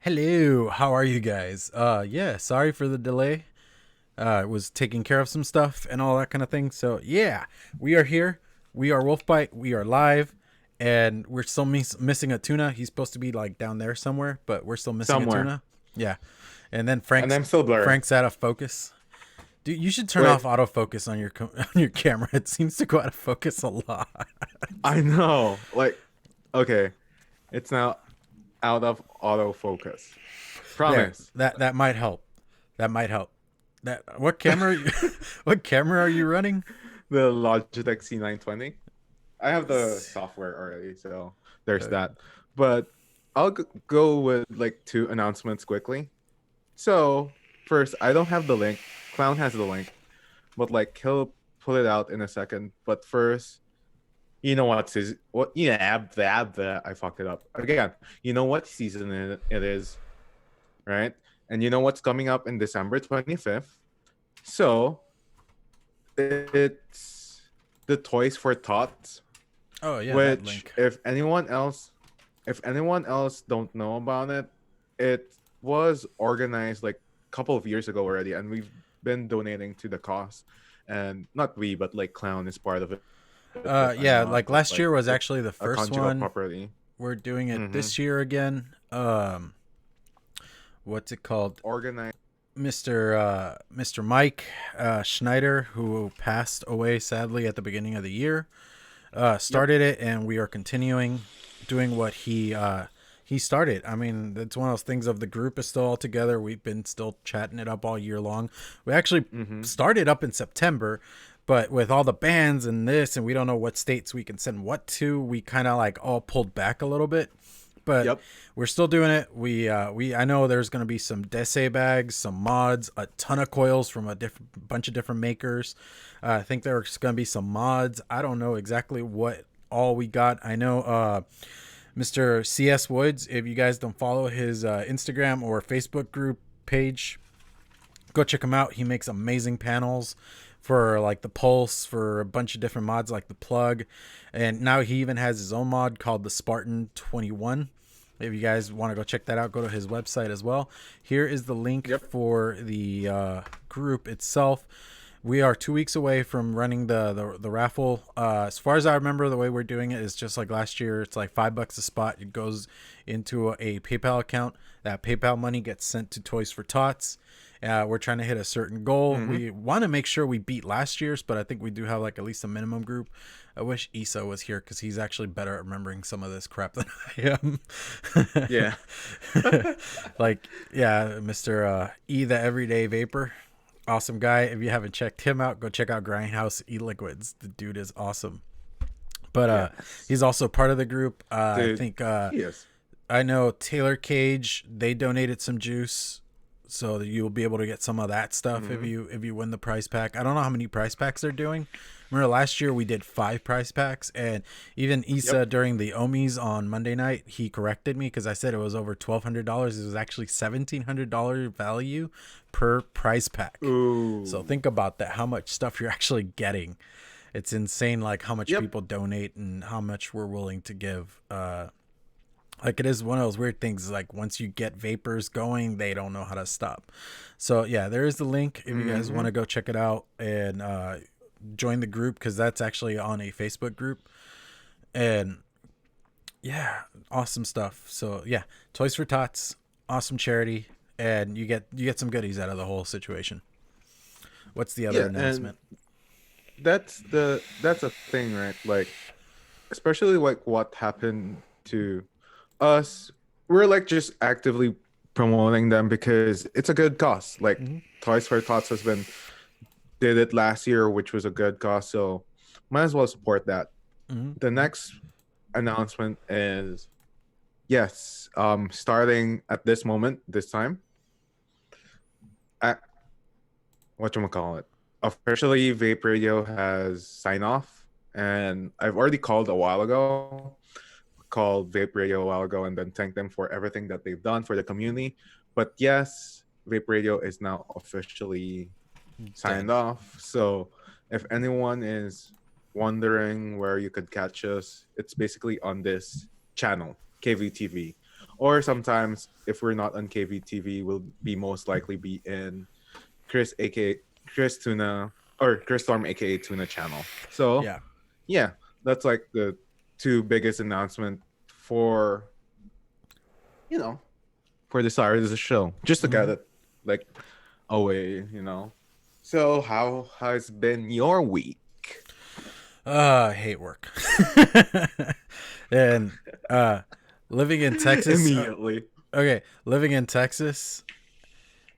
Hello, how are you guys? Yeah, sorry for the delay. I was taking care of some stuff and all that kind of thing. So yeah, we are here. We are Wolfbite. We are live, and we're still missing a tuna. He's supposed to be like down there somewhere, but we're still missing a Somewhere. tuna. Yeah, and then And I'm still blurry. Frank's out of focus. Dude, you should turn Wait, off autofocus on your on your camera. It seems to go out of focus a lot. I know. Okay, it's now out of autofocus. There, Promise. that might help. That might help. That what camera? What camera are you running? The Logitech C920. I have the software already, so there's that. But I'll go with like two announcements quickly. So, first, I don't have the link. Clown has the link, but like he'll pull it out in a second. But first, you know what season? What? Yeah, I fucked it up again. You know what season it is, right? And you know what's coming up in December 25th. So it's the Toys for Tots, Oh yeah, that which link. if anyone else don't know about it, it was organized like a couple of years ago already, and we've been donating to the cause. And not we, but like Clown is part of it. If I'm Yeah, not, like last like year was it's actually the a first conjugal one. property. We're doing it Mm-hmm. this year again. What's it called? Organized. Mr. Mike Schneider, who passed away sadly at the beginning of the year, Yep. started it, and we are continuing doing what he started. I mean, it's one of those things of the group is still all together. We've been still chatting it up all year long. We actually Mm-hmm. started up in September, but with all the bans and this, and we don't know what states we can send what to, we kind of like all pulled back a little bit. But Yep. we're still doing it. We I know there's gonna be some Dese bags, some mods, a ton of coils from a different bunch of different makers. I think there's gonna be some mods. I don't know exactly what all we got. I know Mr. CS Woods. If you guys don't follow his Instagram or Facebook group page, go check him out. He makes amazing panels for like the Pulse, for a bunch of different mods like the Plug, and now he even has his own mod called the Spartan 21. If you guys want to go check that out, go to his website as well. Here is the link Yep. for the group itself. We are 2 weeks away from running the raffle. As far as I remember, the way we're doing it is just like last year. It's like $5 a spot. It goes into a PayPal account. That PayPal money gets sent to Toys for Tots. We're trying to hit a certain goal. Mm-hmm. We want to make sure we beat last year's, but I think we do have like at least a minimum group. I wish Issa was here because he's actually better at remembering some of this crap than I am. Yeah. Like, yeah, Mr. E, the Everyday Vapor. Awesome guy. If you haven't checked him out, go check out Grindhouse E Liquids. The dude is awesome. But Yes. he's also part of the group. I Dude. think Yes. I know Taylor Cage. They donated some juice, so that you'll be able to get some of that stuff Mm-hmm. if you win the prize pack. I don't know how many prize packs they're doing. Remember last year we did 5 prize packs, and even Issa Yep. during the Ohmies on Monday night, he corrected me because I said it was over $1,200. It was actually $1,700 value per prize pack. So Ooh. think about that. How much stuff you're actually getting. It's insane, like how much Yep. people donate and how much we're willing to give. Like it is one of those weird things, like once you get vapors going, they don't know how to stop. So yeah, there is the link if you guys want Mm-hmm. to go check it out and join the group, because that's actually on a Facebook group. And yeah, awesome stuff. So yeah, Toys for Tots, awesome charity, and you get some goodies out of the whole situation. What's the other Yeah, and announcement? that's a thing, right? Like, especially like what happened to us. We're like just actively promoting them because it's a good cause. Like Mm-hmm. Toys for Tots has been did it last year, which was a good cause, so might as well support that. Mm-hmm. The next announcement is yes, starting at this moment, this time, at whatchamacallit, officially Vape Radio has signed off, and I've already called Vape Radio a while ago, and then thanked them for everything that they've done for the community. But yes, Vape Radio is now officially Dead. signed off. So if anyone is wondering where you could catch us, it's basically on this channel, KVTV. Or sometimes if we're not on KVTV, we'll be most likely be in Chris aka Chris Tuna or Chris Storm aka Tuna channel. So yeah, that's like the two biggest announcement for for the start of the show. Just to get it like away. So how has been your week? I hate work. And living in Texas. Immediately. Okay, living in Texas.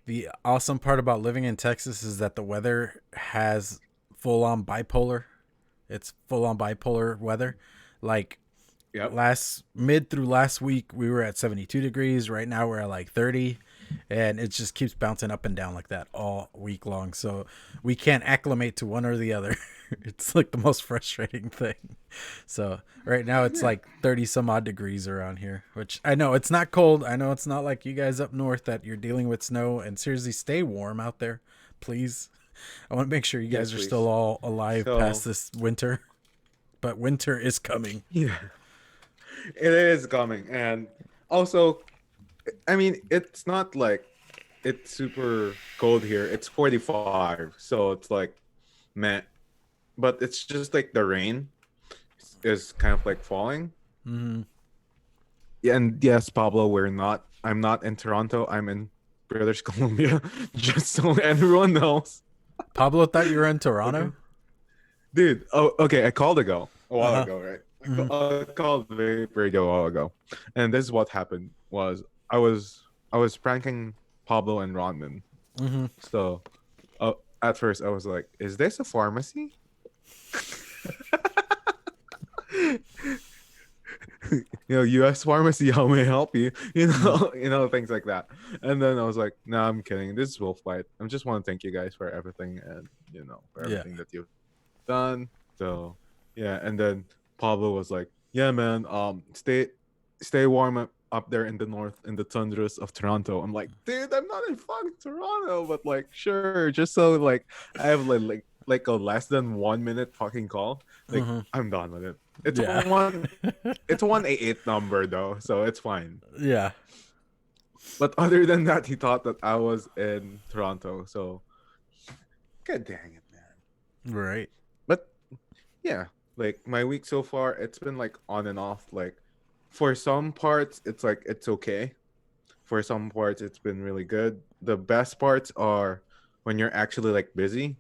The awesome part about living in Texas is that the weather has full-on bipolar. It's full-on bipolar weather. Like mid through last week, we were at 72 degrees. Right now, we're at like 30. And it just keeps bouncing up and down like that all week long. So we can't acclimate to one or the other. It's like the most frustrating thing. So right now it's like 30 some odd degrees around here, which I know it's not cold. I know it's not like you guys up north that you're dealing with snow. And seriously, stay warm out there, please. I want to make sure you guys are still all alive past this winter. But winter is coming. Yeah, it is coming. And also, I mean, it's not like it's super cold here. It's 45, so it's like, meh. But it's just like the rain is kind of like falling. Mm-hmm. Yeah, and yes, Pablo, I'm not in Toronto. I'm in British Columbia. Just so everyone knows. Pablo thought you were in Toronto? Okay. Dude, okay. I called a while ago, right? I called Vape Radio a while ago. And this is what happened was I was pranking Pablo and Ronman. Mm-hmm. So at first I was like, is this a pharmacy? US Pharmacy, how may I help you? Things like that. And then I was like, no, I'm kidding. This is Wolfbite. I just want to thank you guys for everything and for everything that you've done. So yeah, and then Pablo was like, yeah, man, stay warm up there in the north, in the tundras of Toronto. I'm like, dude, I'm not in fucking Toronto, but like, sure, just so like I have like a less than 1 minute fucking call. Like, I'm done with it. It's it's a 188 number though, so it's fine. Yeah. But other than that, he thought that I was in Toronto. So, god dang it, man. Right. But yeah, like my week so far, it's been like on and off. Like for some parts, it's like it's okay. For some parts, it's been really good. The best parts are when you're actually like busy.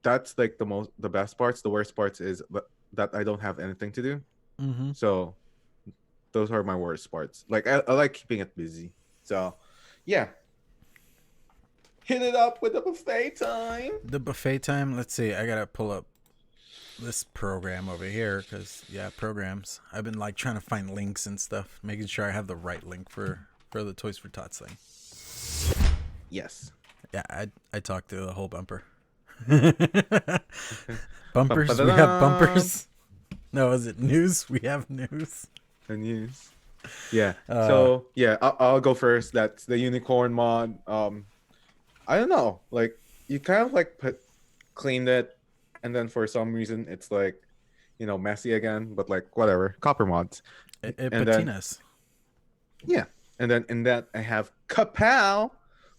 That's like the best parts. The worst parts is that I don't have anything to do. Mm-hmm. So those are my worst parts. Like I like keeping it busy. So yeah. Hit it up with the buffet time. The buffet time. Let's see. I gotta pull up this program over here because programs. I've been like trying to find links and stuff, making sure I have the right link for the Toys for Tots thing. Yes. Yeah, I talked to the whole bumper. Bumpers. We have bumpers. No, is it news? We have news. The news. Yeah. So yeah, I'll go first. That's the unicorn mod. I don't know. Like you kind of like cleaned it, and then for some reason it's like, messy again. But like whatever. Copper mods. Patinas. Yeah, and then in that I have Kapow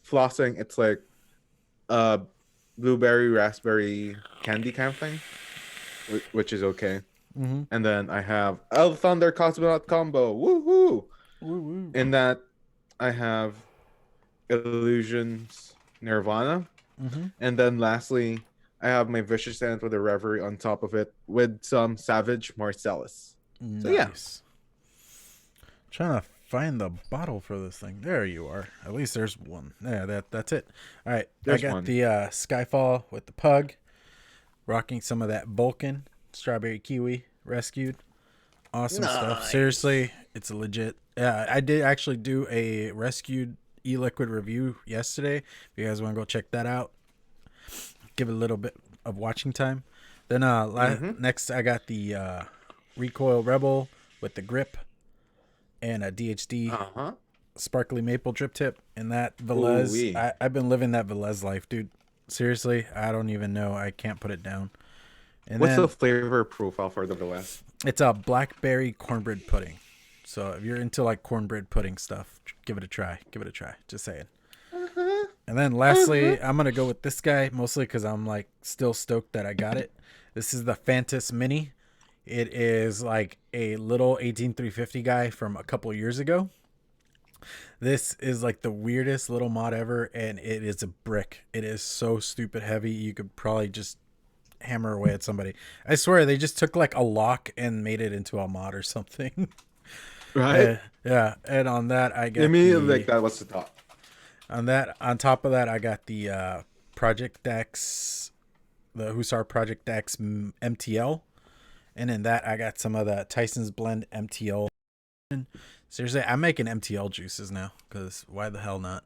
flossing. It's like blueberry raspberry candy kind of thing, which is okay. Mm-hmm. And then I have El Thunder Cosmonaut combo. Woohoo! Woo-woo. In that I have Illusions Nirvana. Mm-hmm. And then lastly, I have my Vicious End with a Reverie on top of it with some Savage Marcellus. Nice. So yeah. Trying to find the bottle for this thing. There you are. At least there's one. Yeah, that's it. All right. There's I got one. the Skyfall with the pug. Rocking some of that Vulcan strawberry kiwi rescued. Awesome stuff. Seriously, it's legit. I did actually do a rescued e-liquid review yesterday. If you guys want to go check that out, give it a little bit of watching time. Then next I got the Recoil Rebel with the grip and a DHD sparkly maple drip tip, and that Velez. I've been living that Velez life, dude. Seriously, I don't even know. I can't put it down. And what's the flavor profile for the Velez? It's a blackberry cornbread pudding. So if you're into like cornbread pudding stuff, give it a try. Give it a try. Just saying. And then lastly, I'm gonna go with this guy mostly because I'm like still stoked that I got it. This is the Fantas Mini. It is like a little 18350 guy from a couple years ago. This is like the weirdest little mod ever, and it is a brick. It is so stupid heavy. You could probably just hammer away at somebody. I swear they just took like a lock and made it into a mod or something. Right? Yeah. And on that, I get Immediately like that was the thought. on top of that, I got the Project X, the Hussar Project X MTL. And in that, I got some of the Tyson's Blend MTL. Seriously, I'm making MTL juices now because why the hell not?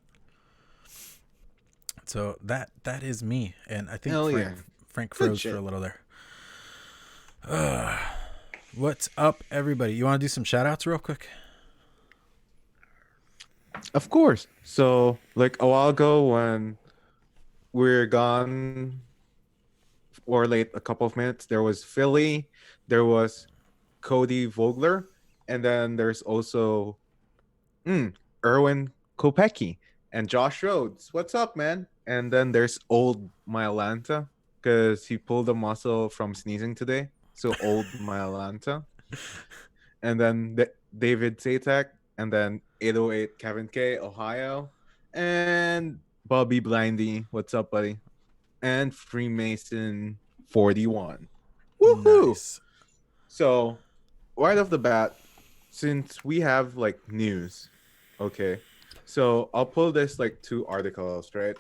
So that is me, and I think Frank froze for a little there. What's up, everybody? You want to do some shout outs real quick? Of course. So, like a while ago when we're gone or late a couple of minutes, there was Philly, there was Cody Vogler, and then there's also Erwin Kopecki and Josh Rhodes. What's up, man? And then there's Ohm.My.Lanta because he pulled a muscle from sneezing today. So Ohm.My.Lanta. And then David Zatek, and then 808 Kevin K, Ohio, and Bobby Blindy. What's up, buddy? And Freemason 41. Woohoo! Nice. So, right off the bat, since we have like news, okay, so I'll pull this like 2 articles, right?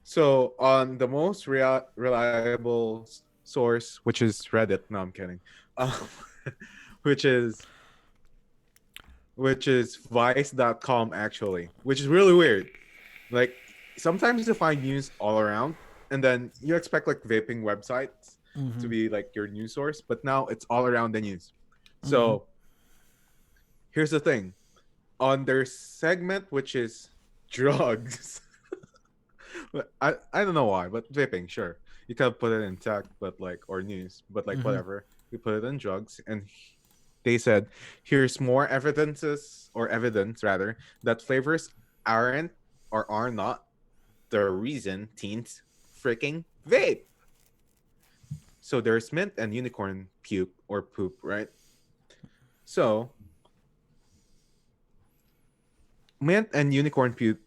So on the most reliable source, which is Reddit. No, I'm kidding. Which is Vice.com actually, which is really weird. Like sometimes you find news all around, and then you expect like vaping websites to be like your news source, but now it's all around the news. So here's the thing. On their segment, which is drugs, I don't know why, but vaping, sure. You can put it in tech, but like, or news, but like whatever. We put it in drugs, and they said, here's more evidence rather, that flavors aren't or are not the reason teens freaking vape. So there's mint and unicorn puke or poop, right? So mint and unicorn puke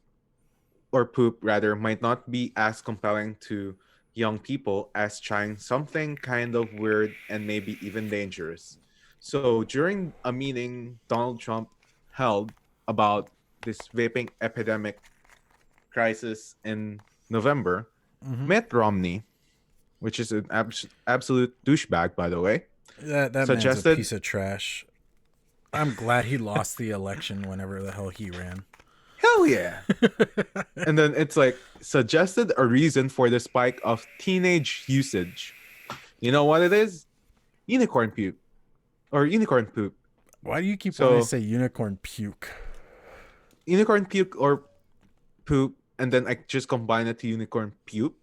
or poop rather might not be as compelling to young people as trying something kind of weird and maybe even dangerous. So during a meeting Donald Trump held about this vaping epidemic crisis in November, Mitt Romney, which is an absolute douchebag, by the way, that man's a piece of trash. I'm glad he lost the election whenever the hell he ran. Hell yeah. And then it's like suggested a reason for the spike of teenage usage. You know what it is? Unicorn puke. Or unicorn poop. Why do you keep wanting to say unicorn puke? Unicorn puke or poop, and then I just combine it to unicorn puke.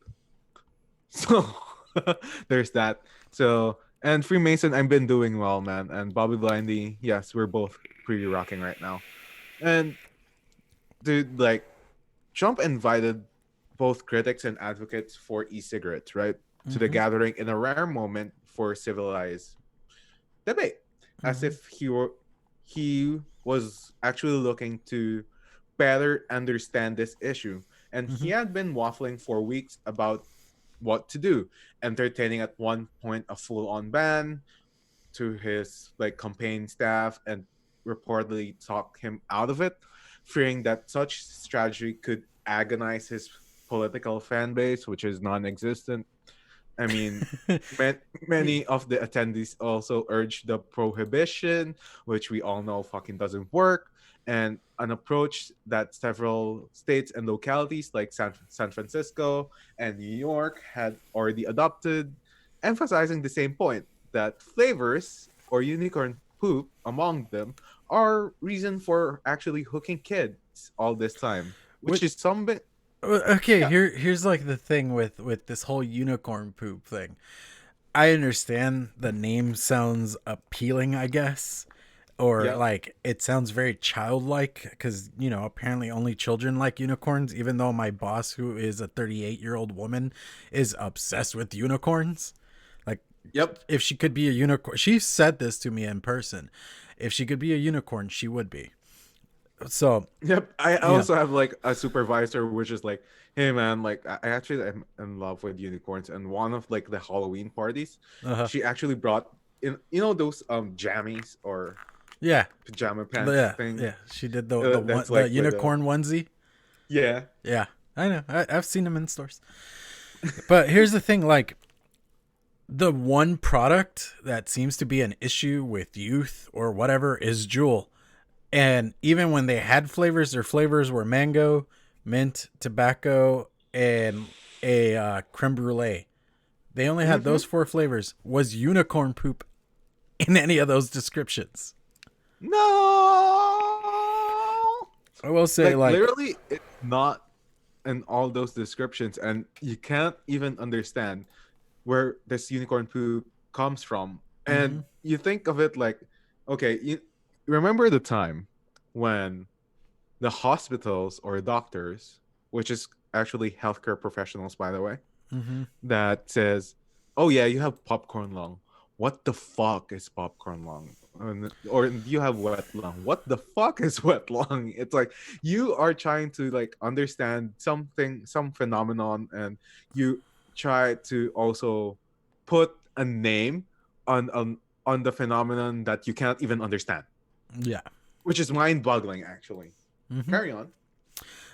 So there's that. So, and Freemason, I've been doing well, man. And Bobby Blindy, yes, we're both pretty rocking right now. And dude, like, Trump invited both critics and advocates for e-cigarettes, right, to the gathering in a rare moment for civilized debate, as if he was actually looking to better understand this issue. And he had been waffling for weeks about what to do, entertaining at one point a full-on ban to his like campaign staff, and reportedly talked him out of it, fearing that such strategy could agonize his political fan base, which is non-existent. I mean, many of the attendees also urged the prohibition, which we all know fucking doesn't work, and an approach that several states and localities like San Francisco and New York had already adopted, emphasizing the same point, that flavors or unicorn poop among them are reason for actually hooking kids all this time, which is something. Okay, here's like the thing with this whole unicorn poop thing. I understand the name sounds appealing, I guess. or Yep. like it sounds very childlike because apparently only children like unicorns, even though my boss, who is a 38-year-old woman, is obsessed with unicorns. Like, Yep. if she could be a unicorn, she said this to me in person, if she could be a unicorn, she would be. So Yep. I yeah. also have like a supervisor which is like, hey man, like I actually am in love with unicorns. And one of like the Halloween parties, Uh-huh. she actually brought in, those jammies or Yeah. pajama pants Yeah. thing. Yeah. She did the one, That's the like with a, unicorn onesie. yeah. Yeah. I know. I've seen them in stores. But here's the thing, like, the one product that seems to be an issue with youth or whatever is Juul. And even when they had flavors, their flavors were mango, mint, tobacco, and a creme brulee. They only had Mm-hmm. those 4 flavors. Was unicorn poop in any of those descriptions? No. I will say, Like like, literally, it's not in all those descriptions, and you can't even understand where this unicorn poop comes from. And mm-hmm, you think of it like, okay, you remember the time when the hospitals or doctors, which is actually healthcare professionals, by the way, mm-hmm. that says, "Oh yeah, you have popcorn lung. What the fuck is popcorn lung?" Or you have wet lung. What the fuck is wet lung? It's like you are trying to like understand something, some phenomenon, and you try to also put a name on the phenomenon that you can't even understand, Yeah. which is mind-boggling, actually. Mm-hmm. Carry on.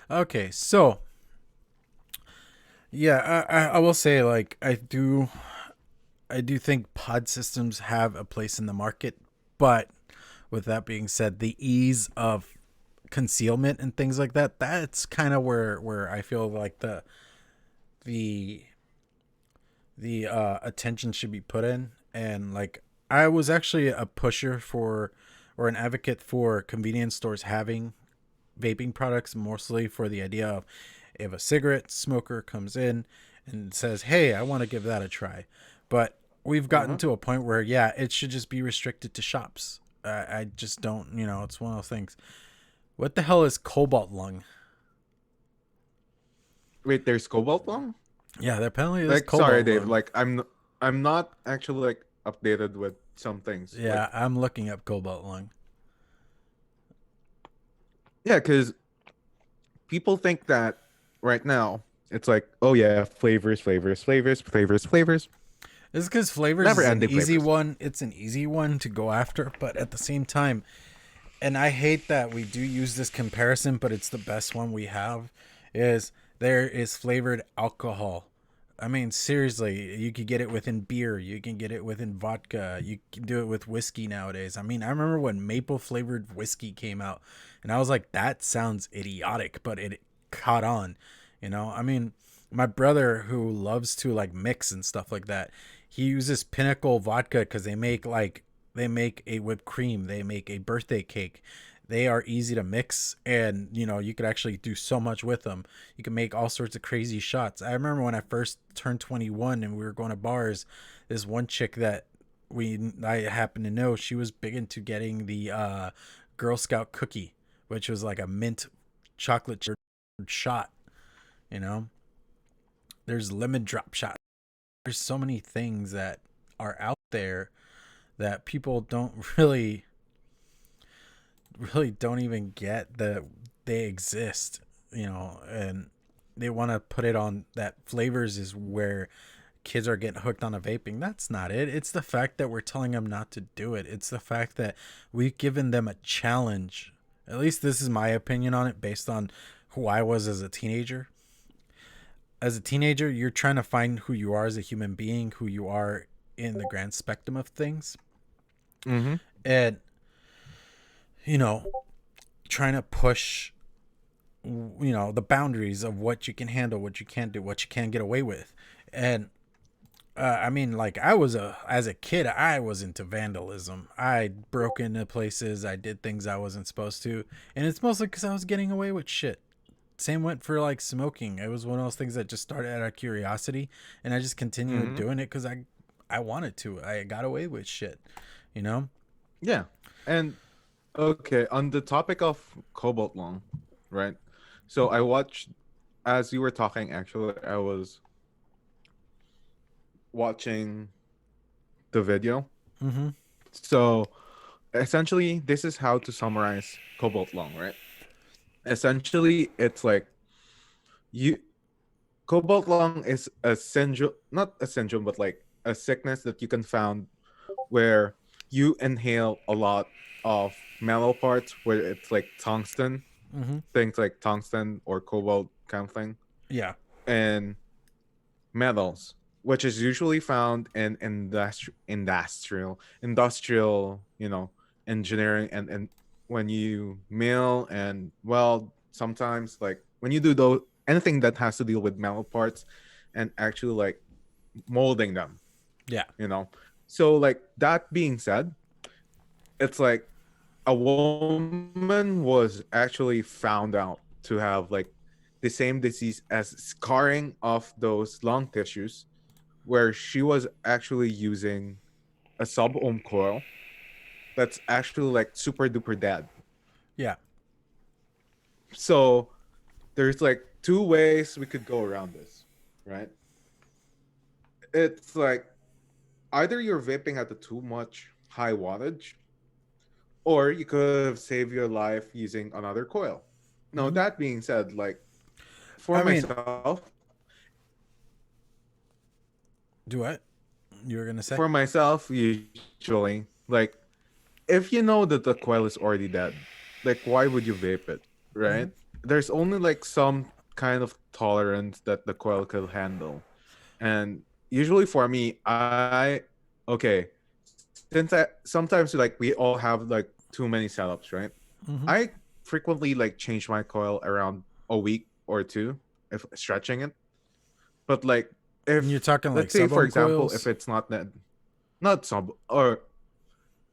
Okay, so yeah, I will say, like, I do think pod systems have a place in the market, but with that being said, the ease of concealment and things like that, that's kind of where I feel like the attention should be put in. And like, I was actually a pusher for, or an advocate for, convenience stores having vaping products, mostly for the idea of, if a cigarette smoker comes in and says, hey, I want to give that a try. But we've gotten Uh-huh. to a point where, yeah, it should just be restricted to shops. I just don't, it's one of those things. What the hell is cobalt lung? Wait, there's cobalt lung? Yeah, there apparently is Like, sorry, cobalt Dave. lung. Like, I'm not actually like updated with some things. Like, Yeah, I'm looking up cobalt lung. yeah, because people think that right now it's like, oh yeah, flavors, flavors, flavors, flavors, flavors, It's because flavors never is an ending easy flavors. one. It's an easy one to go after, but at the same time, and I hate that we do use this comparison, but it's the best one we have, is there is flavored alcohol. I mean, seriously, you could get it within beer. You can get it within vodka. You can do it with whiskey nowadays. I mean, I remember when maple flavored whiskey came out, and I was like, that sounds idiotic, but it caught on. I mean, my brother, who loves to like mix and stuff like that, he uses Pinnacle vodka because they make a whipped cream, they make a birthday cake. They are easy to mix, and you could actually do so much with them. You can make all sorts of crazy shots. I remember when I first turned 21 and we were going to bars, this one chick that I happen to know, she was big into getting the Girl Scout cookie, which was like a mint chocolate shot. you know there's lemon drop shot. There's so many things that are out there that people don't really don't even get that they exist, and they want to put it on that flavors is where kids are getting hooked on a vaping. That's not it. It's the fact that we're telling them not to do it. It's the fact that we've given them a challenge. At least this is my opinion on it based on who I was as a teenager. As a teenager, you're trying to find who you are as a human being, who you are in the grand spectrum of things. Mm-hmm. And, you know, trying to push, the boundaries of what you can handle, what you can't do, what you can get away with. And, I mean, like, as a kid, I was into vandalism. I broke into places. I did things I wasn't supposed to. And it's mostly because I was getting away with shit. Same went for like smoking. It was one of those things that just started out of curiosity, and I just continued Mm-hmm. doing it because I wanted to. I got away with shit, you know. Yeah, and Okay, on the topic of Cobalt Long, right? So I watched as you were talking. Actually, I was watching the video. Mm-hmm. So essentially, this is how to summarize Cobalt Long, right? Essentially, it's like you Cobalt Long is a syndrome, not a syndrome, but like a sickness that you can found where you inhale a lot of metal parts where it's like tungsten, Mm-hmm. things like tungsten or cobalt kind of thing, Yeah. and metals, which is usually found in industrial, engineering and when you mill and weld, sometimes like when you do those anything that has to deal with metal parts and actually like molding them, Yeah. you know. So like that being said, it's like a woman was actually found out to have like the same disease as scarring of those lung tissues, where she was actually using a sub-ohm coil that's actually like super duper dead. Yeah. So there's like two ways we could go around this, right? It's like either you're vaping at a too much high wattage, or you could have saved your life using another coil. Now, Mm-hmm. that being said, like for I mean, myself, do what you were gonna say? for myself, usually, like if you know that the coil is already dead, like why would you vape it, Mm-hmm. right? There's only like some kind of tolerance that the coil could handle. And usually for me, okay, since I sometimes like we all have like too many setups, right? Mm-hmm. I frequently like change my coil around a week or two if stretching it. But like And you're if talking like let's say sub for ohm example, if coils. it's not sub or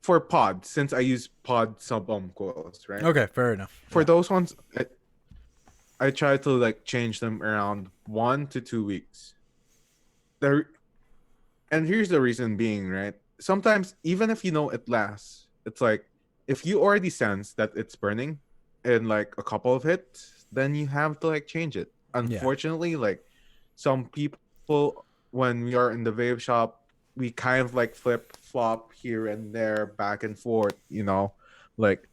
for pod, since I use pod sub ohm coils, right? Okay, fair enough. For Yeah. those ones, I try to like change them around 1 to 2 weeks. There and here's the reason being, right? Sometimes even if you know it lasts, it's like if you already sense that it's burning in like a couple of hits, then you have to like change it. Yeah. Unfortunately, like some people when we are in the vape shop, we kind of like flip flop here and there, back and forth, like,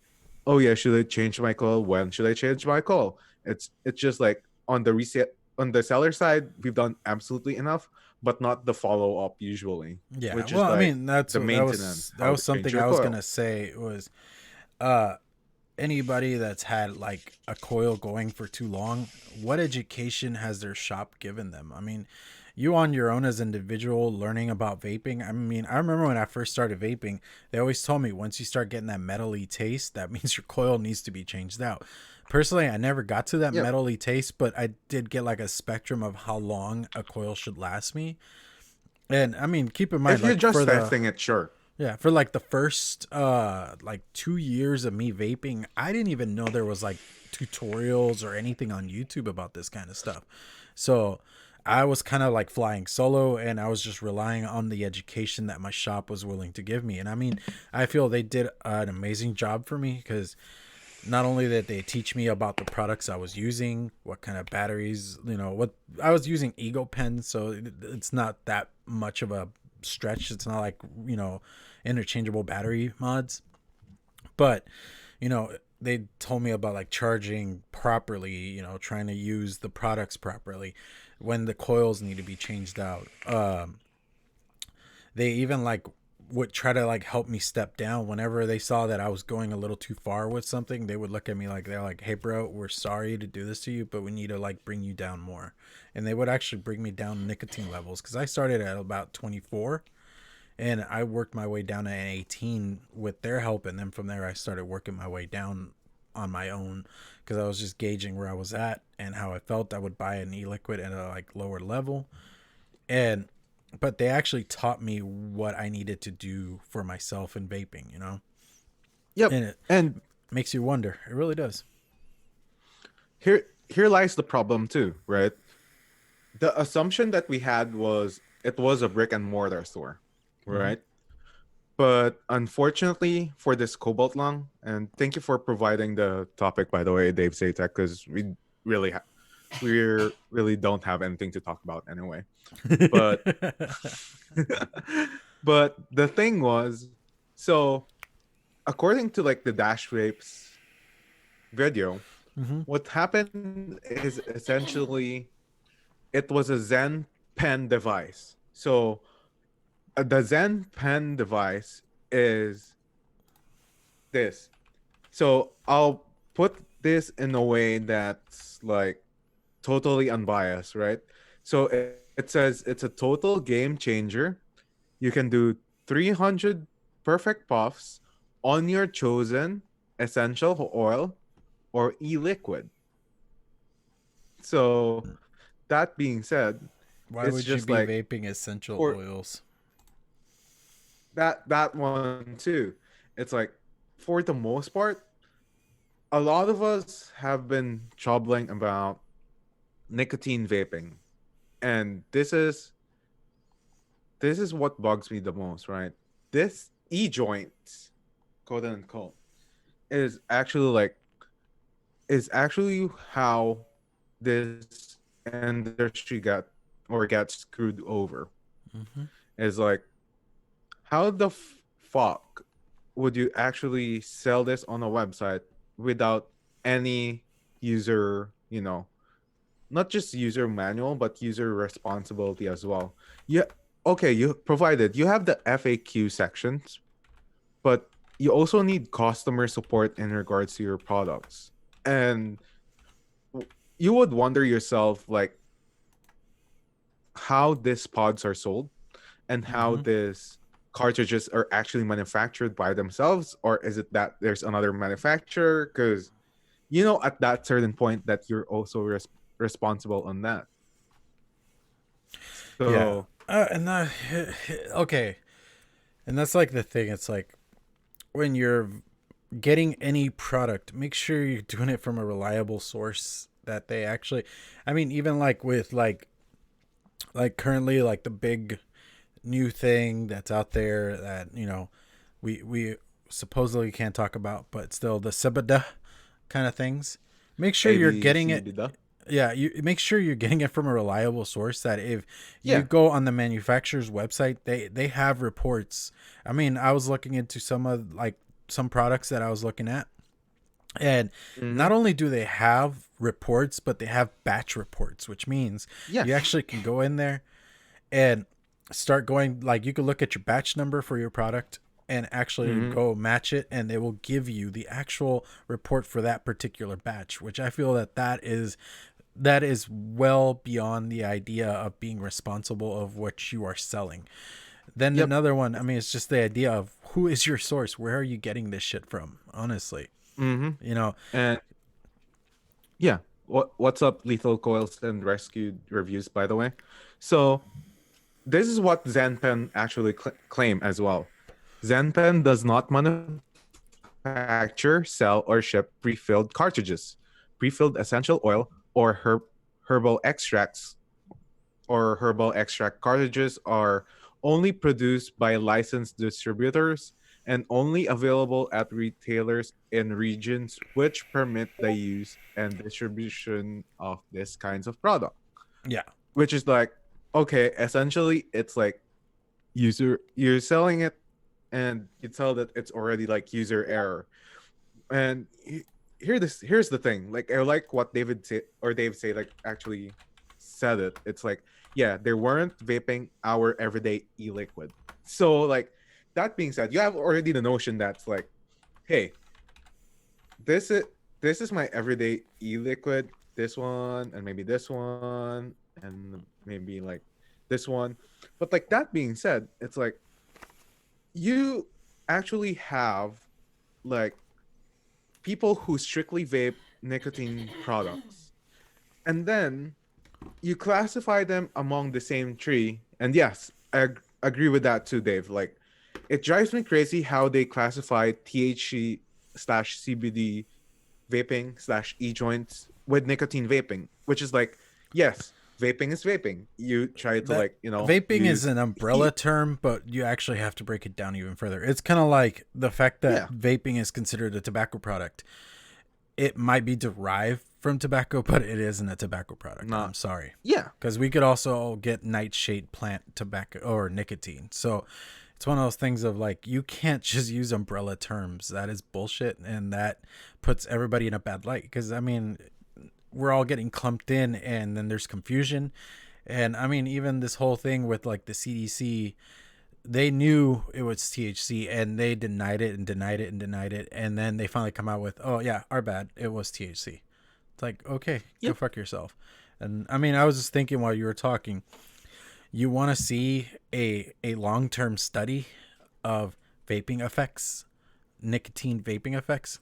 oh yeah, should I change my call? When should I change my call? It's just like on the reset on the seller side, we've done absolutely enough, but not the follow up usually, Yeah. which Well, is I like mean, the maintenance, that how was to change something your I was coil. gonna say was uh anybody that's had like a coil going for too long, what education has their shop given them? I mean, you on your own as an individual learning about vaping. I mean, I remember when I first started vaping, they always told me once you start getting that metally taste, that means your coil needs to be changed out. Personally, I never got to that Yep. metally taste, but I did get like a spectrum of how long a coil should last me. And I mean, keep in mind, If you're like just testing it, sure. for like the first like 2 years of me vaping, I didn't even know there was like tutorials or anything on YouTube about this kind of stuff. So I was kind of like flying solo and I was just relying on the education that my shop was willing to give me. And I mean, I feel they did an amazing job for me because not only that they teach me about the products I was using, what kind of batteries, what I was using Ego Pen, so it's not that much of a stretch. It's not like, interchangeable battery mods. But, they told me about like charging properly, trying to use the products properly when the coils need to be changed out. They even like would try to like help me step down whenever they saw that I was going a little too far with something. They would look at me like they're like, "Hey, bro, we're sorry to do this to you, but we need to like bring you down more." And they would actually bring me down nicotine levels because I started at about 24 and I worked my way down to an 18 with their help, and then from there I started working my way down on my own because I was just gauging where I was at and how I felt. I would buy an e-liquid at a like lower level, and but they actually taught me what I needed to do for myself in vaping, Yep. and it And makes you wonder. It really does. here lies the problem too, right? The assumption that we had was it was a brick and mortar store, Mm-hmm. right? But unfortunately for this cobalt lung, and thank you for providing the topic, by the way, Dave Zatek, because really we really don't have anything to talk about anyway. But but the thing was, so according to like the Dash Vapes video, Mm-hmm. what happened is essentially it was a Zen pen device. So the Zen pen device is this. So I'll put this in a way that's like totally unbiased, right? So it says it's a total game changer. You can do 300 perfect puffs on your chosen essential oil or e-liquid. So that being said, Why it's would you just be like vaping essential for oils? that one too. It's like for the most part, a lot of us have been troubling about nicotine vaping. And this is what bugs me the most, right? This e-joint, quote unquote, is actually like is actually how this industry got or gets screwed over. Mm-hmm. Is like how the fuck would you actually sell this on a website without any user, not just user manual, but user responsibility as well? Yeah, okay, you have the FAQ sections, but you also need customer support in regards to your products. And you would wonder yourself like how these pods are sold and how Mm-hmm. these cartridges are actually manufactured by themselves, or is it that there's another manufacturer? Because at that certain point that you're also responsible on that. Yeah. So And okay. And that's like the thing. It's like when you're getting any product, make sure you're doing it from a reliable source that they actually. I mean, even like with like currently like the big new thing that's out there that we supposedly can't talk about, but still the Sebada kind of things. Make sure you're getting it. ABCD. Yeah, you make sure you're getting it from a reliable source. That if you Yeah. go on the manufacturer's website, they have reports. I mean, I was looking into some products that I was looking at, and Mm-hmm. not only do they have reports, but they have batch reports, which means you Yes. actually can go in there and start going, like, you can look at your batch number for your product and actually Mm-hmm. go match it, and they will give you the actual report for that particular batch, which I feel that is well beyond the idea of being responsible of what you are selling. Then Yep. another one, I mean, it's just the idea of who is your source? Where are you getting this shit from? Honestly, Mm-hmm. you know, And yeah, what's up, Lethal Coils and Rescued Reviews, by the way? So this is what Zenpen actually claim as well. Zenpen does not manufacture, sell, or ship pre-filled cartridges, pre-filled essential oil, or herbal extracts or herbal extract cartridges are only produced by licensed distributors and only available at retailers in regions which permit the use and distribution of these kinds of product. yeah, Which is like, okay, essentially it's like you're selling it and you tell that it's already like user error. And here's the thing. Like I like what Dave say like actually said it. It's like, yeah, they weren't vaping our everyday e-liquid. So like that being said, you have already the notion that's like, hey, this is this is my everyday e-liquid, this one, and maybe this one, and maybe like this one. But like that being said, it's like you actually have like people who strictly vape nicotine products. And then you classify them among the same tree. And yes, agree with that too, Dave. Like, it drives me crazy how they classify THC slash CBD vaping slash e joints with nicotine vaping, which is like, yes, vaping is vaping. You try to, That like, you know, vaping is use an umbrella term, but you actually have to break it down even further. It's kind of like the fact that yeah, vaping is considered a tobacco product. It might be derived from tobacco, but it isn't a tobacco product. I'm not sorry. yeah. Because we could also get nightshade plant tobacco or nicotine. So it's one of those things of like, you can't just use umbrella terms. That is bullshit. And that puts everybody in a bad light. Because, I mean, we're all getting clumped in and then there's confusion. And I mean, even this whole thing with like the CDC, they knew it was THC and they denied it and denied it and denied it. And then they finally come out with, oh, yeah, our bad. It was THC. It's like, okay, go Yep. fuck yourself. And I mean, I was just thinking while you were talking, you want to see a long-term study of vaping effects, nicotine vaping effects,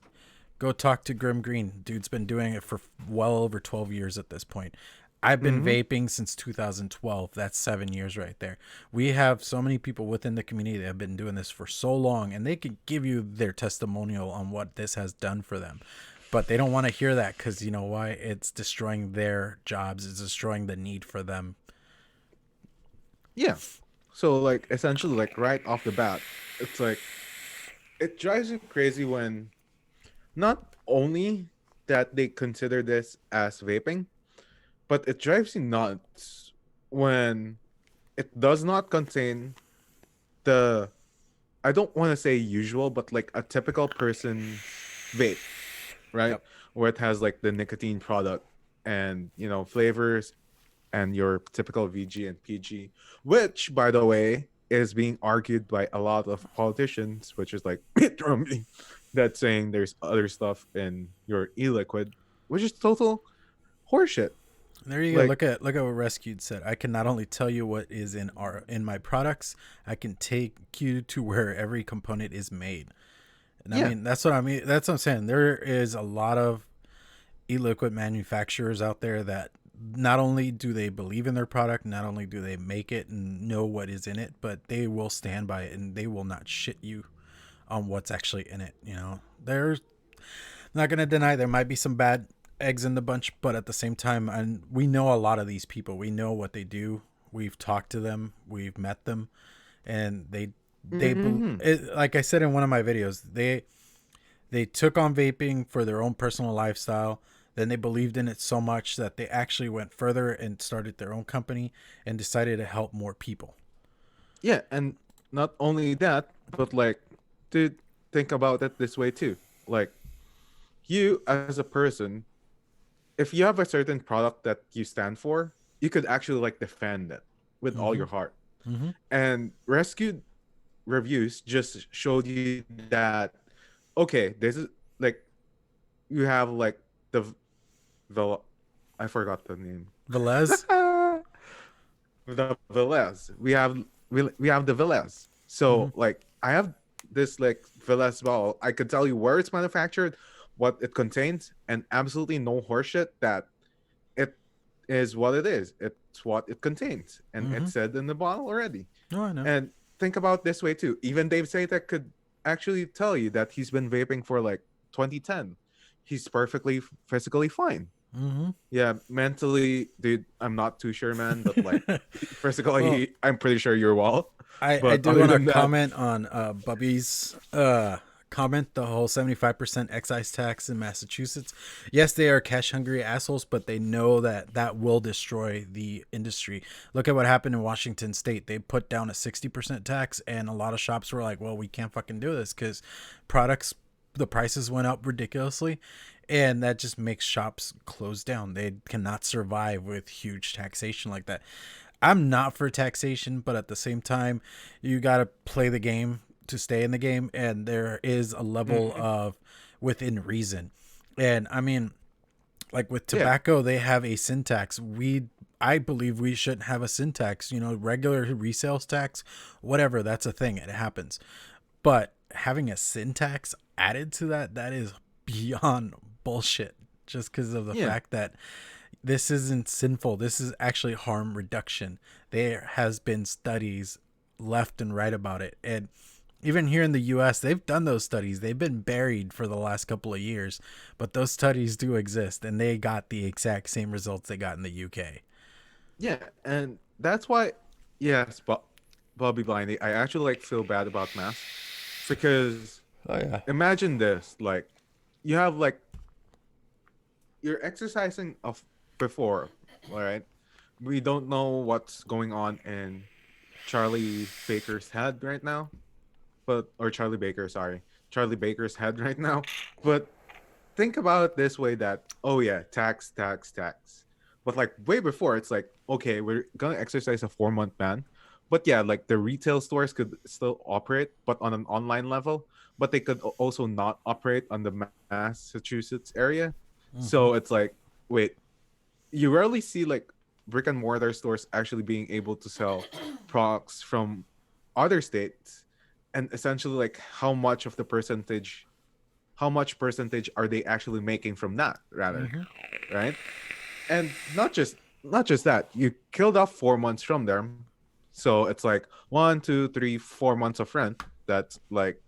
go talk to Grim Green. Dude's been doing it for well over 12 years at this point. I've been Mm-hmm. vaping since 2012. That's 7 years right there. We have so many people within the community that have been doing this for so long, and they can give you their testimonial on what this has done for them. But they don't want to hear that because you know why? It's destroying their jobs. It's destroying the need for them. Yeah. So like essentially like right off the bat, it's like it drives you crazy when not only that they consider this as vaping, but it drives you nuts when it does not contain the, I don't want to say usual, but like a typical person vape, right? Yep. Where it has like the nicotine product and, you know, flavors and your typical VG and PG, which, by the way, is being argued by a lot of politicians, which is like Mitt Romney, that's saying there's other stuff in your e-liquid, which is total horseshit. There you go. Like, Look at what Rescued said. I can not only tell you what is in my products, I can take you to where every component is made. And I yeah, mean, that's what I mean. That's what I'm saying. There is a lot of e-liquid manufacturers out there that not only do they believe in their product, not only do they make it and know what is in it, but they will stand by it and they will not shit you on what's actually in it. You know, there's not going to deny there might be some bad eggs in the bunch, but at the same time, and we know a lot of these people. We know what they do. We've talked to them. We've met them, and mm-hmm. like I said in one of my videos, they took on vaping for their own personal lifestyle. Then they believed in it so much that they actually went further and started their own company and decided to help more people. Yeah, and not only that, but like, to think about it this way too. Like, you as a person, if you have a certain product that you stand for, you could actually like defend it with all Mm-hmm. your heart. Mm-hmm. And Rescued reviews just showed you that, okay, this is like, you have like the I forgot the name. Velez. The Velez. We have the Velez. Mm-hmm. So like I have this like Velez bottle. I could tell you where it's manufactured, what it contains, and absolutely no horseshit that it is what it is. It's what it contains. And Mm-hmm. it's said in the bottle already. Oh, I know. And think about this way too. Even Dave Satek could actually tell you that he's been vaping for like 2010. He's perfectly physically fine. Mm-hmm. Yeah, mentally, dude, I'm not too sure, man. But like, physically, Well, I'm pretty sure you're well. I But do other want to than that, comment on Bubby's comment, the whole 75% excise tax in Massachusetts. Yes, they are cash hungry assholes, but they know that that will destroy the industry. Look at what happened in Washington State. They put down a 60% tax, and a lot of shops were like, well, we can't fucking do this because the prices went up ridiculously. And that just makes shops close down. They cannot survive with huge taxation like that. I'm not for taxation, but at the same time, you got to play the game to stay in the game, and there is a level mhm, of within reason. And I mean, like with yeah, tobacco, they have a sin tax. I believe we shouldn't have a sin tax. You know, regular resales tax, whatever. That's a thing. It happens. But having a sin tax added to that, that is beyond bullshit. Just because of the yeah, fact that this isn't sinful. This is actually harm reduction. There has been studies left and right about it. And even here in the US, they've done those studies. They've been buried for the last couple of years, but those studies do exist and they got the exact same results they got in the UK. Yeah, and that's why, yes, but Bobby Blindy, I actually like feel bad about masks because Oh yeah. imagine this, like you have like you're exercising of before, all right? We don't know what's going on in Charlie Baker's head right now, but or Charlie Baker, sorry, Charlie Baker's head right now. But think about it this way: that oh yeah, tax, tax, tax. But like way before, it's like okay, we're gonna exercise a 4 month ban. But yeah, like the retail stores could still operate, but on an online level. But they could also not operate on the Massachusetts area. Mm-hmm. So it's like, wait, you rarely see like brick and mortar stores actually being able to sell products from other states, and essentially like how much percentage are they actually making from that, rather, Mm-hmm. right? And not just that, you killed off 4 months from them, so it's like 1, 2, 3, 4 months of rent that's like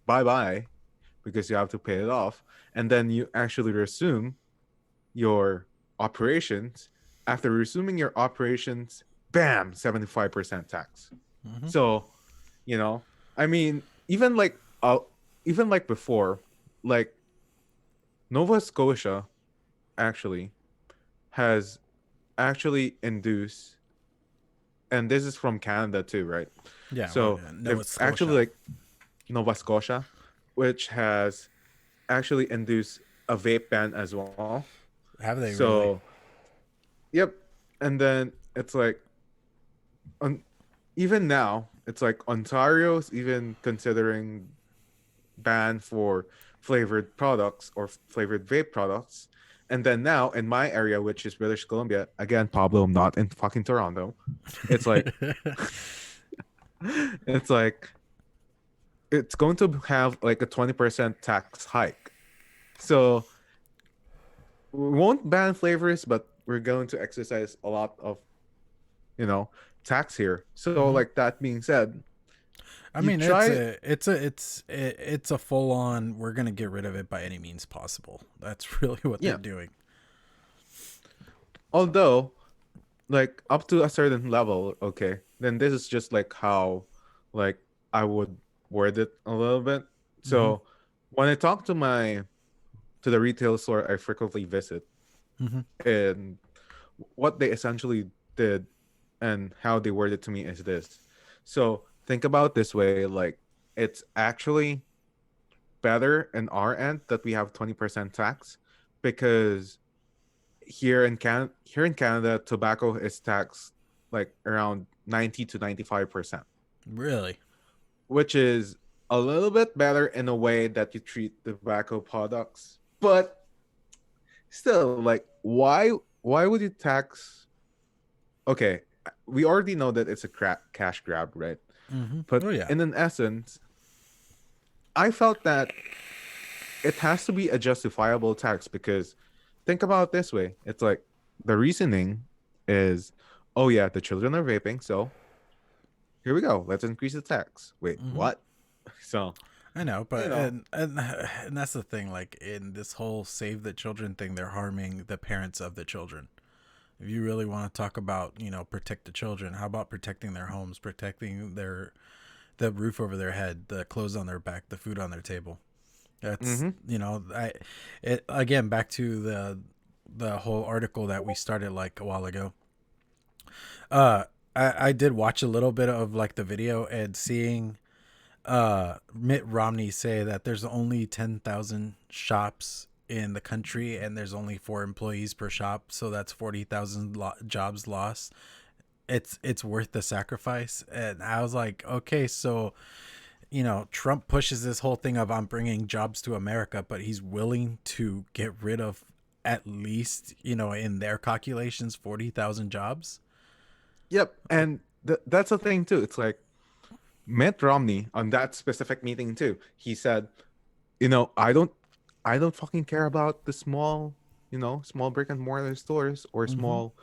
bye bye, because you have to pay it off. And then you actually resume your operations. After resuming your operations, bam, 75% tax. Mm-hmm. So, you know, I mean, even like before, like Nova Scotia actually has actually induced, and this is from Canada too, right? Yeah. Well, So yeah. they've Nova actually Scotia. like Nova Scotia, which has actually induced a vape ban as well. Have they really? So yep. And then it's like on even now, it's like Ontario's even considering ban for flavored products or flavored vape products. And then now in my area, which is British Columbia, again, Pablo, I'm not in fucking Toronto. It's like it's like it's going to have like a 20% tax hike. So we won't ban flavors, but we're going to exercise a lot of, you know, tax here. So Mm-hmm. like that being said, I you mean, it's try. a it's a it's a full on. We're gonna get rid of it by any means possible. That's really what they're Yeah. doing. So. Although like up to a certain level, okay, then this is just like how like I would word it a little bit. Mm-hmm. So when I talk to the retail store I frequently visit, Mm-hmm. and what they essentially did and how they worded to me is this. So think about this way, like it's actually better in our end that we have 20% tax, because here in Canada, tobacco is taxed like around 90 to 95%, Really. which is a little bit better in a way that you treat tobacco products. But still, like why would you tax? Okay, we already know that it's a cash grab, right? Mm-hmm. But Oh yeah. in an essence, I felt that it has to be a justifiable tax, because think about it this way. It's like the reasoning is, oh yeah, the children are vaping, so here we go. Let's increase the tax. Wait, Mm-hmm. what? So, I know, you but know, and that's the thing. Like in this whole save the children thing, they're harming the parents of the children. If you really want to talk about, protect the children, how about protecting their homes, protecting the roof over their head, the clothes on their back, the food on their table? That's mm-hmm. I it again back to the whole article that we started like a while ago. Uh, I did watch a little bit of like the video and seeing Mitt Romney say that there's only 10,000 shops in the country and there's only 4 employees per shop, so that's 40,000 jobs lost. It's worth the sacrifice. And I was like, okay, so Trump pushes this whole thing of I'm bringing jobs to America, but he's willing to get rid of at least, in their calculations 40,000 jobs. Yep. And that's the thing too. It's like Mitt Romney on that specific meeting too. He said, I don't fucking care about the small, small brick and mortar stores, or Mhm. small,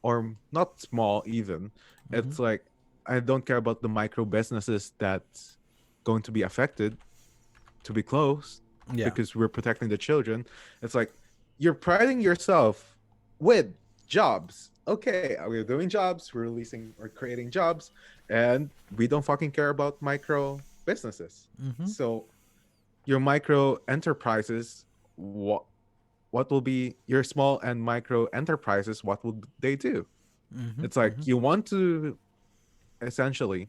or not small even. Mhm. It's like I don't care about the micro businesses that's going to be affected, to be closed, Yeah. because we're protecting the children. It's like you're priding yourself with jobs, okay, we're doing jobs, we're releasing or creating jobs, and we don't fucking care about micro businesses. Mm-hmm. So your micro enterprises, what will be your small and micro enterprises? What will they do? Mm-hmm. It's like Mm-hmm. you want to essentially,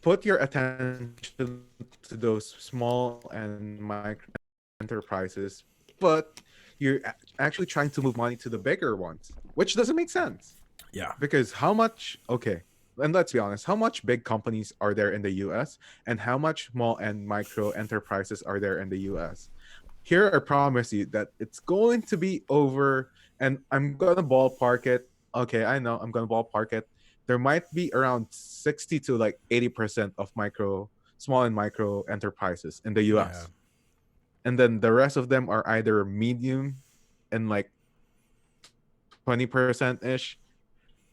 put your attention to those small and micro enterprises, but you're actually trying to move money to the bigger ones, which doesn't make sense. Yeah. Because how much, okay, and let's be honest, how much big companies are there in the US and how much small and micro enterprises are there in the US? Here, I promise you that it's going to be over, and I'm going to ballpark it. Okay, I know I'm going to ballpark it. There might be around 60 to like 80% of small and micro enterprises in the Yeah. US. And then the rest of them are either medium and like 20% ish,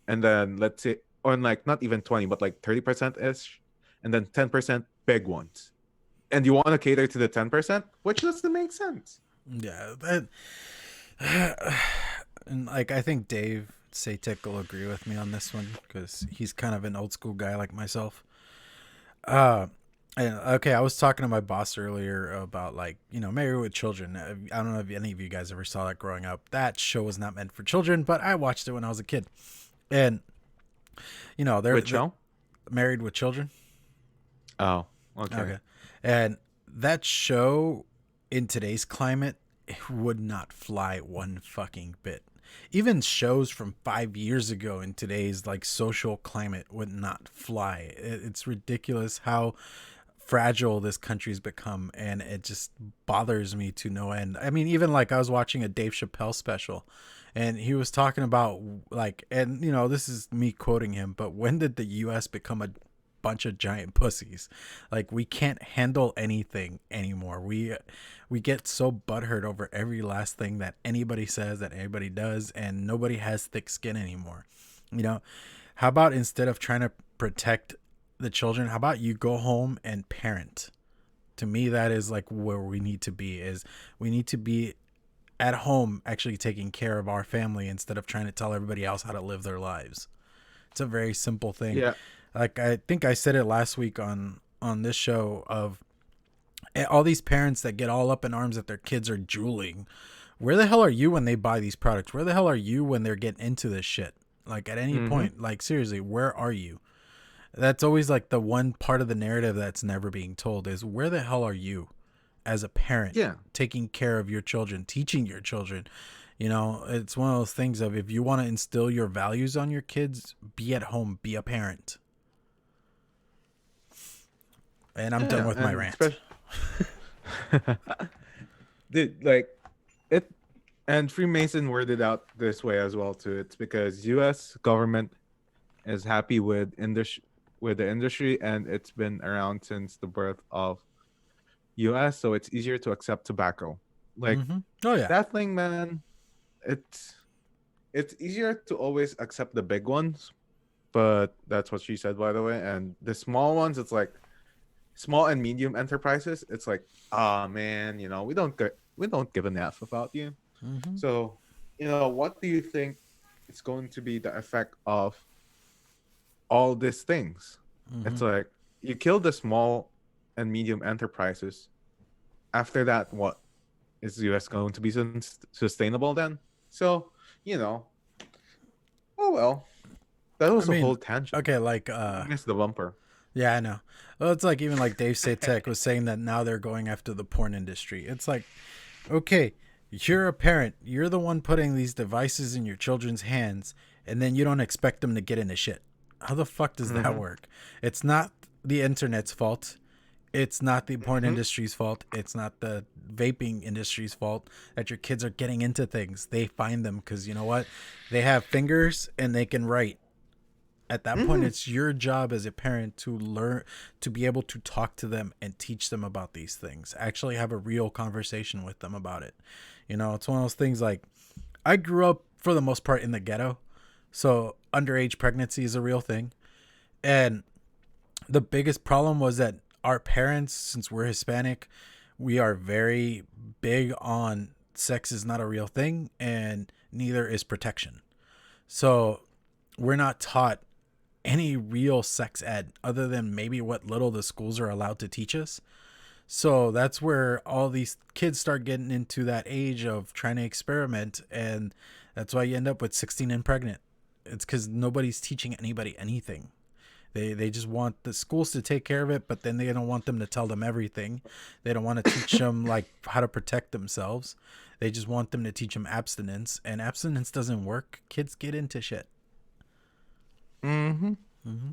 and then let's say, or like not even 20 but like 30% ish, and then 10% big ones, and you want to cater to the 10%, which doesn't make sense. Yeah. That, and like I think Dave Satek will agree with me on this one because he's kind of an old school guy like myself. Uh, and, okay, I was talking to my boss earlier about like Married with Children. I don't know if any of you guys ever saw that growing up. That show was not meant for children, but I watched it when I was a kid, and they're Which show? Married with Children. Oh, okay. Okay, and that show in today's climate would not fly one fucking bit. Even shows from 5 years ago in today's like social climate would not fly. It's ridiculous how fragile this country's become, and it just bothers me to no end. I mean, even like I was watching a Dave Chappelle special, and he was talking about like, and this is me quoting him, but when did the US become a bunch of giant pussies? Like, we can't handle anything anymore. We get so butthurt over every last thing that anybody says, that anybody does, and nobody has thick skin anymore. How about instead of trying to protect the children, how about you go home and parent? To me, that is like where we need to be. Is we need to be at home actually taking care of our family instead of trying to tell everybody else how to live their lives. It's a very simple thing. Yeah. Like I think I said it last week on this show, of all these parents that get all up in arms that their kids are drooling. Where the hell are you when they buy these products? Where the hell are you when they're getting into this shit? Like at any Mm-hmm. point, like seriously, where are you? That's always like the one part of the narrative that's never being told, is where the hell are you as a parent, Yeah. taking care of your children, teaching your children? It's one of those things of, if you want to instill your values on your kids, be at home, be a parent. And I'm done Yeah, with my and rant. especially dude, like it, and Freemason worded out this way as well too. It's because US government is happy with the industry, and it's been around since the birth of US, so it's easier to accept tobacco. Like Mm-hmm. Oh yeah. that thing, man, it's it's easier to always accept the big ones, but that's what she said, by the way. And the small ones, it's like small and medium enterprises. It's like, ah, man, we don't give an F about you. Mm-hmm. So, what do you think is going to be the effect of all these things? Mm-hmm. It's like you kill the small and medium enterprises. After that, what is the US going to be sustainable then? So, you know, oh well, that I was a whole mean, tangent. okay, like I missed the bumper. yeah, I know. Well, it's like even like Dave Satek was saying that now they're going after the porn industry. It's like, okay, you're a parent, you're the one putting these devices in your children's hands, and then you don't expect them to get into shit. How the fuck does that Mm-hmm. work? It's not the internet's fault. It's not the porn Mm-hmm. industry's fault. It's not the vaping industry's fault that your kids are getting into things. They find them because you know what? They have fingers and they can write. At that point, Mm-hmm. it's your job as a parent to learn, to be able to talk to them and teach them about these things. Actually have a real conversation with them about it. It's one of those things like, I grew up for the most part in the ghetto. So underage pregnancy is a real thing. And the biggest problem was that our parents, since we're Hispanic, we are very big on sex is not a real thing, and neither is protection. So we're not taught any real sex ed other than maybe what little the schools are allowed to teach us. So that's where all these kids start getting into that age of trying to experiment, and that's why you end up with 16 and pregnant. It's because nobody's teaching anybody anything. They just want the schools to take care of it, but then they don't want them to tell them everything. They don't want to teach them like how to protect themselves. They just want them to teach them abstinence, and abstinence doesn't work. Kids get into shit. Mm-hmm. Mm-hmm.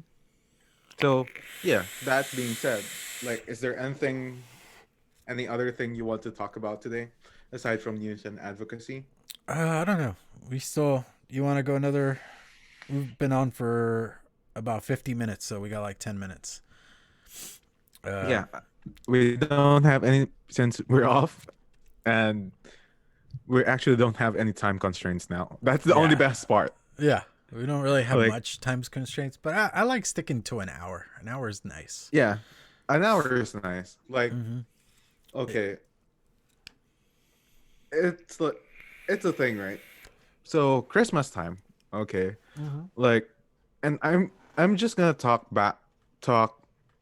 So yeah, that being said, like, is there any other thing you want to talk about today, aside from news and advocacy? I don't know. You want to go another? We've been on for about 50 minutes, so we got like 10 minutes. Yeah, we don't have any, since we're off, and we actually don't have any time constraints now. That's the only best part. Yeah. We don't really have Like, much time constraints, but I like sticking to an hour. An hour is nice. yeah, an hour is nice. Like, Mm-hmm. okay, it's like, it's a thing, right? So Christmas time, okay, Mm-hmm. like, and I'm just gonna talk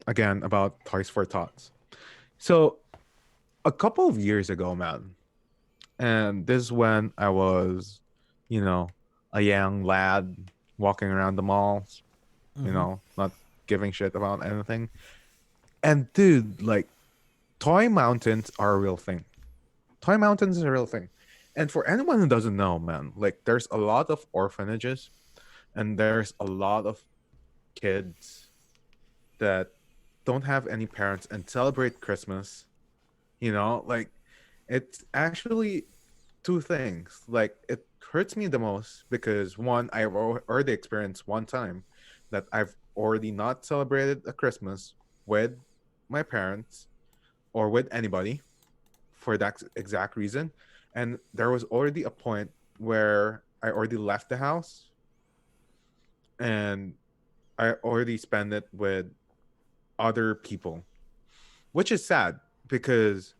again about Toys for Tots. So a couple of years ago, man, and this is when I was, you know, a young lad walking around the malls, Mm-hmm. not giving shit about anything. And dude, like, toy mountains are a real thing. Toy mountains is a real thing. And for anyone who doesn't know, man, like, there's a lot of orphanages and there's a lot of kids that don't have any parents and celebrate Christmas. Like, it's actually two things. Like, it hurts me the most because one, I've already experienced one time that I've already not celebrated a Christmas with my parents or with anybody for that exact reason. And there was already a point where I already left the house and I already spent it with other people, which is sad because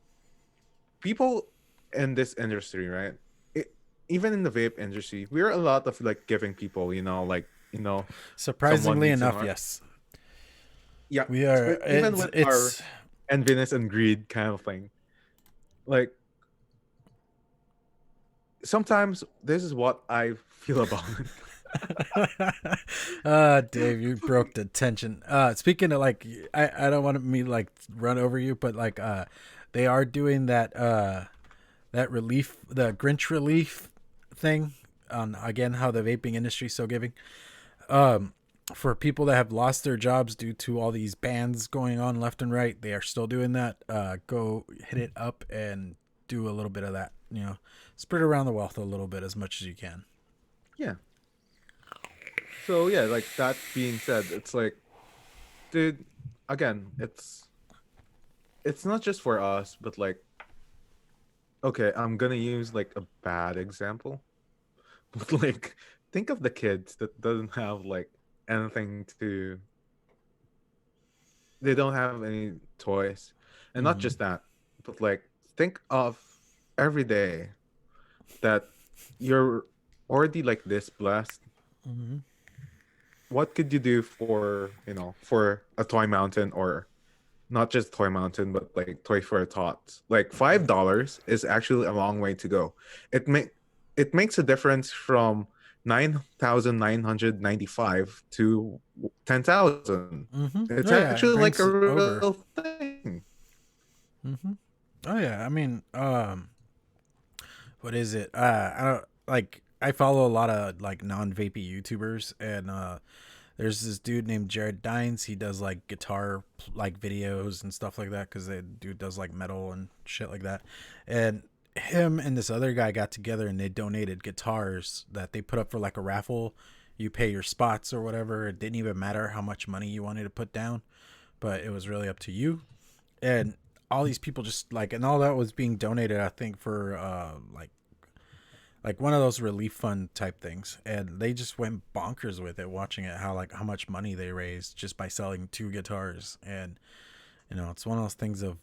people in this industry, right? It, even in the vape industry, we're a lot of like giving people, someone Surprisingly needs enough, an. yes. Yeah, We are even it's with our it's enviness and greed kind of thing. Like, sometimes this is what I feel about it. Dave, you broke the tension. Speaking of like I don't want me like run over you, but like they are doing that relief, the Grinch relief thing on again how the vaping industry is so giving. For people that have lost their jobs due to all these bans going on left and right, they are still doing that. Go hit it up and do a little bit of that. Spread around the wealth a little bit as much as you can. Yeah. So yeah, like, that being said, it's like, dude, again, it's not just for us, but like, okay, I'm gonna use like a bad example, but like, think of the kids that doesn't have like anything to, they don't have any toys, and not Mm-hmm. just that, but like, think of every day that you're already like this blessed. Mm-hmm. What could you do for a toy mountain, or not just toy mountain, but like toy for a tots? Like, $5 is actually a long way to go. It makes a difference from 9,995 to 10,000. Mm-hmm. It's Oh yeah, it actually like a brings it over. real thing. Mm-hmm. Oh yeah, I mean, what is it? I don't like. I follow a lot of like non-vapey YouTubers, and there's this dude named Jared Dines. He does like guitar like videos and stuff like that because the dude does like metal and shit like that. And him and this other guy got together and they donated guitars that they put up for like a raffle. You pay your spots or whatever. It didn't even matter how much money you wanted to put down, but it was really up to you. And all these people just like, and all that was being donated, I think, for like one of those relief fund type things, and they just went bonkers with it, watching it, how much money they raised just by selling two guitars. And it's one of those things of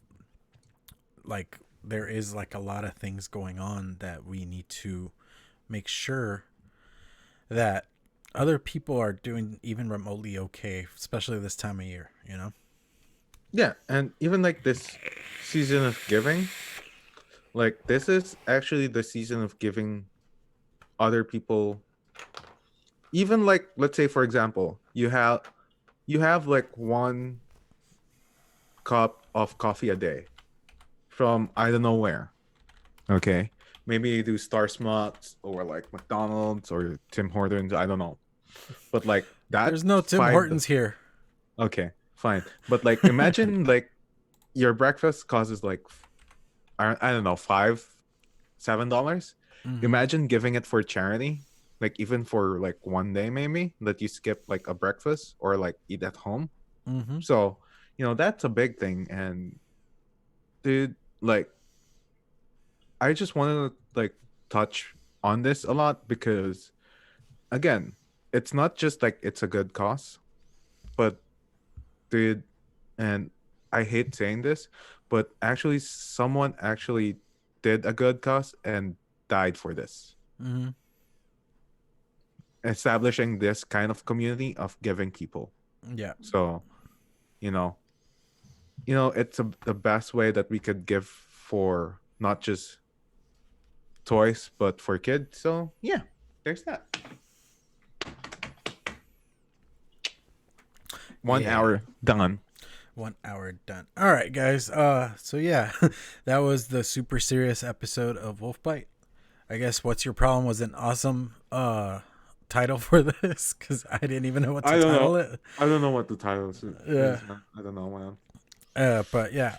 like, there is like a lot of things going on that we need to make sure that other people are doing even remotely okay, especially this time of year, you know? Yeah, and even like this season of giving, like this is actually the season of giving other people, even like let's say for example, you have like 1 cup of coffee a day from I don't know where. Okay. Maybe you do Star Smuts or like McDonald's or Tim Hortons, I don't know. But like There's that no Tim five Hortons here. okay, fine. But like imagine like your breakfast costs like I don't know, $5-7. Mm-hmm. Imagine giving it for charity, like even for like one day maybe that you skip like a breakfast or like eat at home. Mm-hmm. So, that's a big thing. And dude, like I just want to like touch on this a lot because again, it's not just like it's a good cause, but dude, and I hate saying this, but actually someone actually did a good cause and died for this. Mm-hmm. Establishing this kind of community of giving people. Yeah. So, you know, it's the best way that we could give for not just toys but for kids. So, yeah, there's that. 1 Yeah. hour done. 1 hour done. All right, guys. So yeah, that was the super serious episode of Wolfbite. I guess what's your problem was an awesome title for this because I didn't even know what to I don't title know. it. I don't know what the title is. Yeah. I don't know, man. But yeah.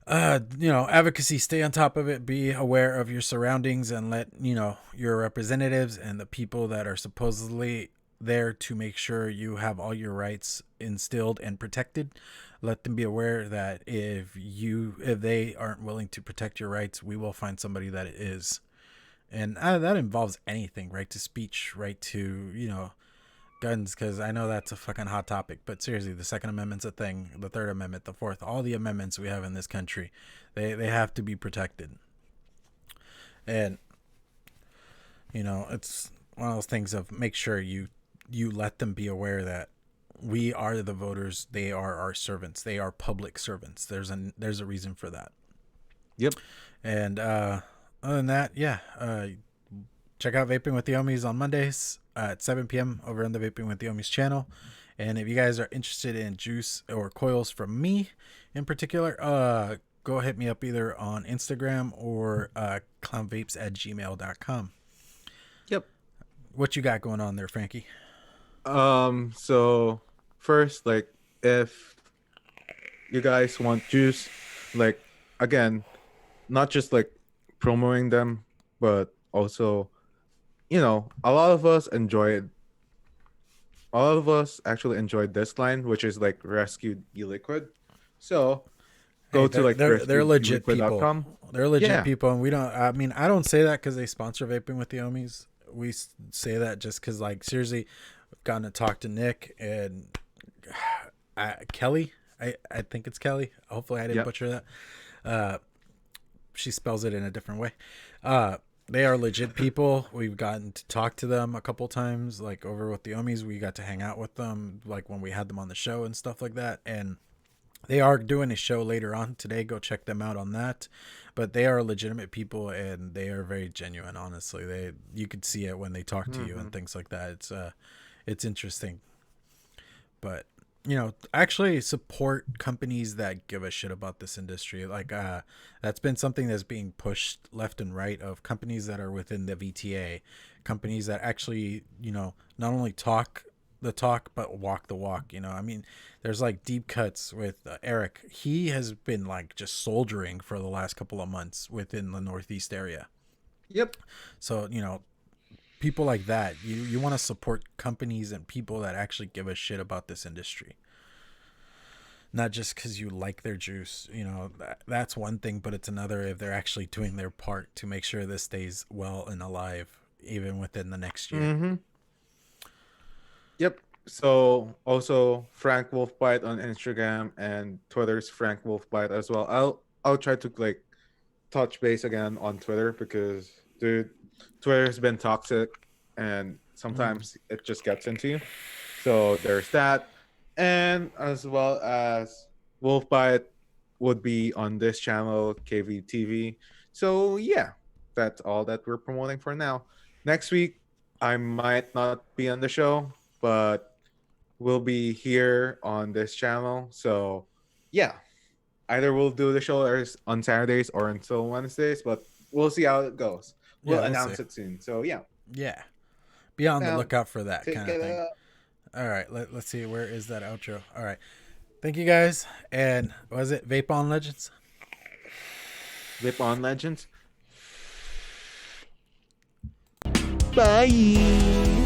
Advocacy, stay on top of it, be aware of your surroundings, and let your representatives and the people that are supposedly there to make sure you have all your rights instilled and protected, let them be aware that if they aren't willing to protect your rights, we will find somebody that is. And that involves anything: right to speech, right to guns, because I know that's a fucking hot topic, but seriously, the Second Amendment's a thing, the Third Amendment, the Fourth, all the amendments we have in this country, they have to be protected. And it's one of those things of make sure you let them be aware that we are the voters, they are our servants, they are public servants. There's a reason for that. Yep. And other than that, yeah, check out Vaping with the Ohmies on Mondays at 7 p.m. over on the Vaping with the Ohmies channel. And if you guys are interested in juice or coils from me in particular, go hit me up either on Instagram or clownvapes@gmail.com. Yep. What you got going on there, Frankie? So first, like, if you guys want juice, like, again, not just like promoting them, but also, a lot of us actually enjoyed this line, which is like rescued e-liquid. So Hey, go to like they're legit people. rescuedeliquid.com. They're legit Yeah. people, and we don't. I mean, I don't say that because they sponsor Vaping with the Ohmies. We say that just because, like, seriously, I've gotten to talk to Nick and Kelly. I think it's Kelly. Hopefully, I didn't Yep. butcher that. She spells it in a different way. They are legit people. We've gotten to talk to them a couple times, like over with the Ohmies. We got to hang out with them, like when we had them on the show and stuff like that. And they are doing a show later on today. Go check them out on that. But they are legitimate people and they are very genuine. Honestly, you could see it when they talk to you and things like that. It's interesting. But actually support companies that give a shit about this industry. Like that's been something that's being pushed left and right, of companies that are within the VTA, companies that actually not only talk the talk but walk the walk. I mean, there's like deep cuts with Eric. He has been like just soldiering for the last couple of months within the Northeast area. Yep. So people like that, you want to support companies and people that actually give a shit about this industry, not just because you like their juice. That's one thing, but it's another if they're actually doing their part to make sure this stays well and alive even within the next year. Yep. So also Frank Wolfbite on Instagram and Twitter's Frank Wolfbite as well. I'll try to like touch base again on Twitter because dude, Twitter has been toxic and sometimes it just gets into you. So there's that, and as well as Wolfbite would be on this channel, KVTV. So yeah, that's all that we're promoting for now. Next week, I might not be on the show, but we'll be here on this channel. So yeah, either we'll do the show on Saturdays or until Wednesdays, but we'll see how it goes. We'll Yeah, we'll announce see. it soon. So yeah. Yeah. Be on the Now, lookout for that take kind of it thing. up. All right, let's see. Where is that outro? All right. Thank you guys. And was it Vape on Legends? Vape on Legends. Bye.